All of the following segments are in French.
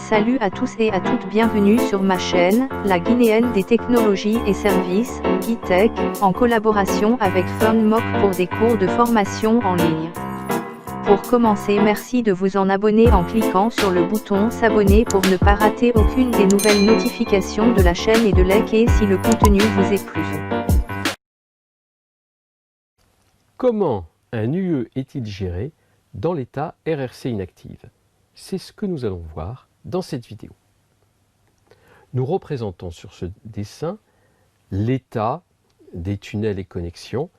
Salut à tous et à toutes, bienvenue sur ma chaîne, la Guinéenne des technologies et services, GuiTech, en collaboration avec FunMock pour des cours de formation en ligne. Pour commencer, merci de vous en abonner en cliquant sur le bouton s'abonner pour ne pas rater aucune des nouvelles notifications de la chaîne et de liker si le contenu vous est plu. Comment un UE est-il géré dans l'état RRC inactive? C'est ce que nous allons voir dans cette vidéo. Nous représentons sur ce dessin l'état des tunnels et connexions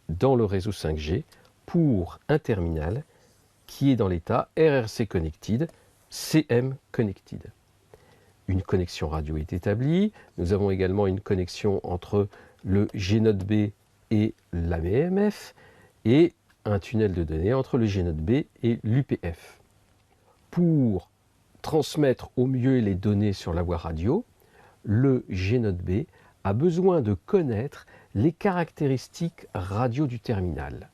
dans le réseau 5G pour un terminal qui est dans l'état RRC Connected, CM Connected. Une connexion radio est établie. Nous avons également une connexion entre le G-Node B et l'AMF et un tunnel de données entre le G-Node B et l'UPF. Pour transmettre au mieux les données sur la voie radio, le G-Node B a besoin de connaître les caractéristiques radio du terminal.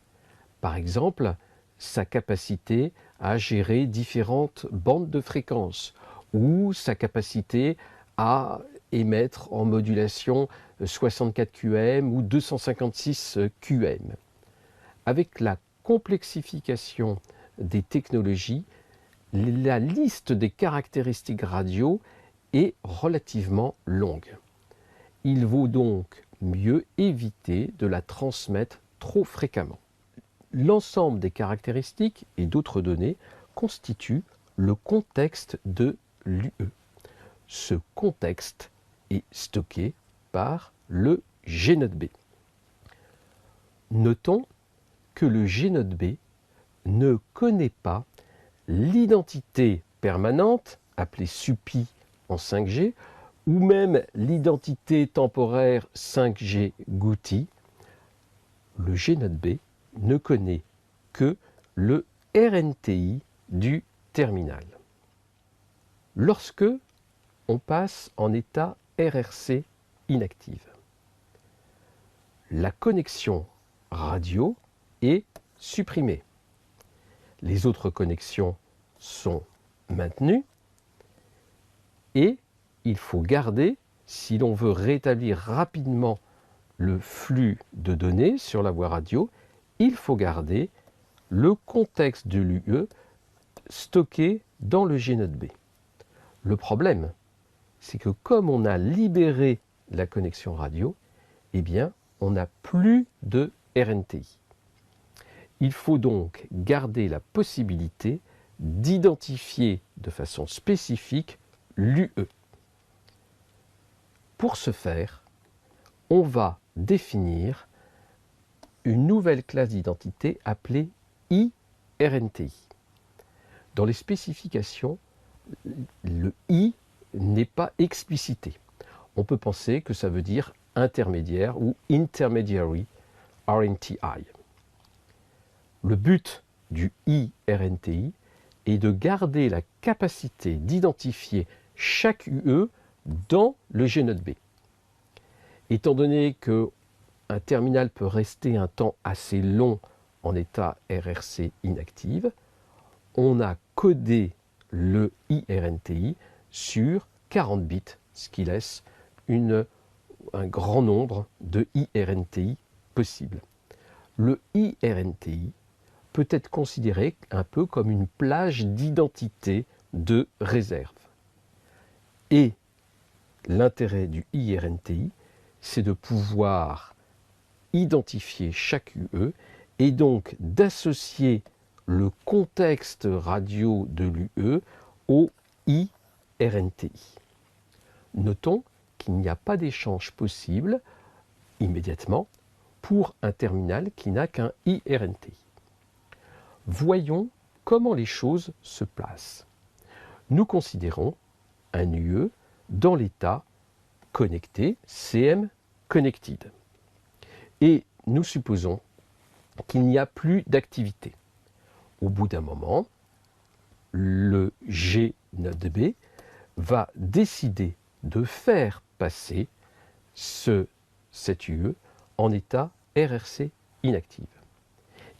Par exemple, sa capacité à gérer différentes bandes de fréquences ou sa capacité à émettre en modulation 64 QAM ou 256 QAM. Avec la complexification des technologies, la liste des caractéristiques radio est relativement longue. Il vaut donc mieux éviter de la transmettre trop fréquemment. L'ensemble des caractéristiques et d'autres données constitue le contexte de l'UE. Ce contexte est stocké par le G-Node B. Notons que le G-Node B ne connaît pas l'identité permanente, appelée SUPI en 5G, ou même l'identité temporaire 5G GUTI. Le G-Node B ne connaît que le RNTI du terminal. Lorsque on passe en état RRC inactive, la connexion radio est supprimée. Les autres connexions sont maintenues et il faut garder, si l'on veut rétablir rapidement le flux de données sur la voie radio, il faut garder le contexte de l'UE stocké dans le G-Node B. Le problème, c'est que comme on a libéré la connexion radio, eh bien, on n'a plus de RNTI. Il faut donc garder la possibilité d'identifier de façon spécifique l'UE. Pour ce faire, on va définir une nouvelle classe d'identité appelée IRNTI. Dans les spécifications, le I n'est pas explicité. On peut penser que ça veut dire intermédiaire ou intermediary RNTI. Le but du IRNTI est de garder la capacité d'identifier chaque UE dans le G-Node B. Étant donné qu'un terminal peut rester un temps assez long en état RRC inactive, on a codé le IRNTI sur 40 bits, ce qui laisse un grand nombre de IRNTI possibles. Le IRNTI peut être considéré un peu comme une plage d'identité de réserve. Et l'intérêt du IRNTI, c'est de pouvoir identifier chaque UE et donc d'associer le contexte radio de l'UE au IRNTI. Notons qu'il n'y a pas d'échange possible immédiatement pour un terminal qui n'a qu'un IRNTI. Voyons comment les choses se placent. Nous considérons un UE dans l'état connecté, CM Connected. Et nous supposons qu'il n'y a plus d'activité. Au bout d'un moment, le G-Node B va décider de faire passer cette UE en état RRC inactive.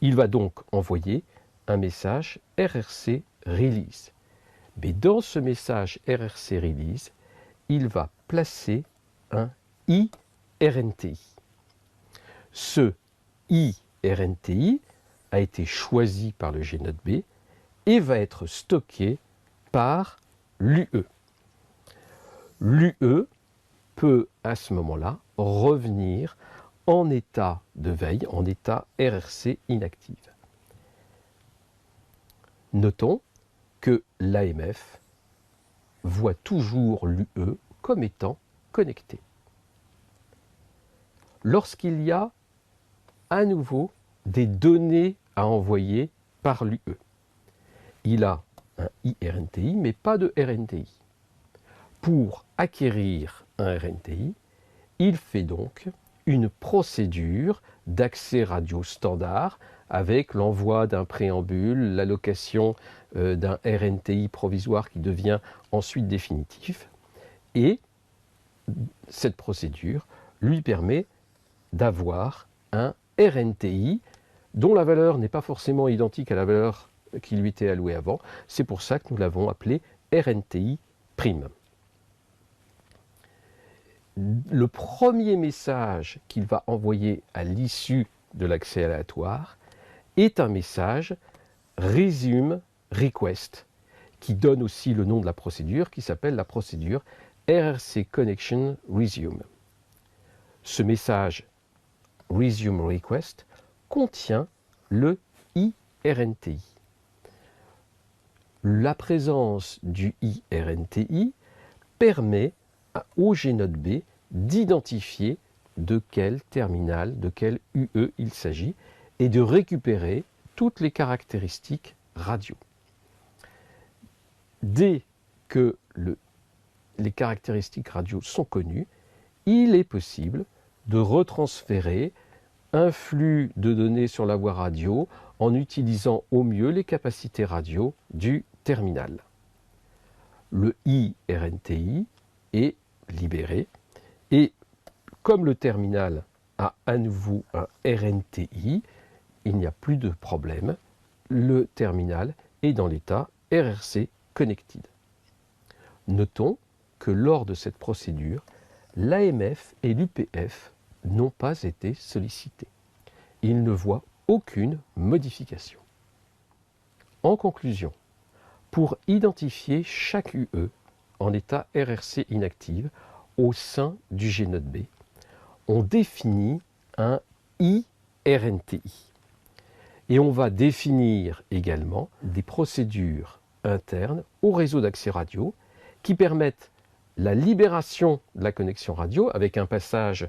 Il va donc envoyer un message RRC Release. Mais dans ce message RRC Release, il va placer un IRNTI. Ce IRNTI a été choisi par le GNodeB et va être stocké par l'UE. L'UE peut à ce moment-là revenir en état de veille, en état RRC inactive. Notons que l'AMF voit toujours l'UE comme étant connecté. Lorsqu'il y a à nouveau des données à envoyer par l'UE, il a un IRNTI mais pas de RNTI. Pour acquérir un RNTI, il fait donc une procédure d'accès radio standard avec l'envoi d'un préambule, l'allocation d'un RNTI provisoire qui devient ensuite définitif. Et cette procédure lui permet d'avoir un RNTI dont la valeur n'est pas forcément identique à la valeur qui lui était allouée avant. C'est pour ça que nous l'avons appelé RNTI prime. Le premier message qu'il va envoyer à l'issue de l'accès aléatoire est un message Resume Request, qui donne aussi le nom de la procédure, qui s'appelle la procédure RRC Connection Resume. Ce message Resume Request contient le IRNTI. La présence du IRNTI permet au GNodeB d'identifier de quel terminal, de quel UE il s'agit et de récupérer toutes les caractéristiques radio. Dès que les caractéristiques radio sont connues, il est possible de retransférer un flux de données sur la voie radio en utilisant au mieux les capacités radio du terminal. Le IRNTI est libéré et comme le terminal a à nouveau un RNTI, il n'y a plus de problème, le terminal est dans l'état RRC Connected. Notons que lors de cette procédure, l'AMF et l'UPF n'ont pas été sollicités. Ils ne voient aucune modification. En conclusion, pour identifier chaque UE en état RRC inactive au sein du GNodeB, on définit un IRNTI. Et on va définir également des procédures internes au réseau d'accès radio qui permettent la libération de la connexion radio avec un passage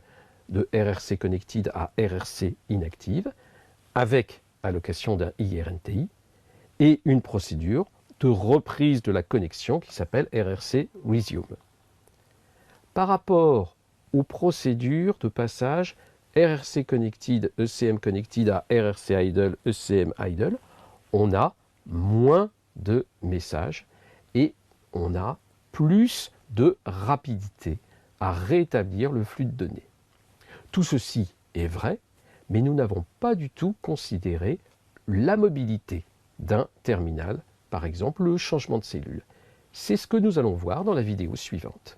de RRC Connected à RRC Inactive avec allocation d'un IRNTI et une procédure de reprise de la connexion qui s'appelle RRC Resume. Par rapport aux procédures de passage RRC Connected, ECM Connected à RRC Idle, ECM Idle, on a moins de messages et on a plus de rapidité à rétablir le flux de données. Tout ceci est vrai, mais nous n'avons pas du tout considéré la mobilité d'un terminal, par exemple le changement de cellule. C'est ce que nous allons voir dans la vidéo suivante.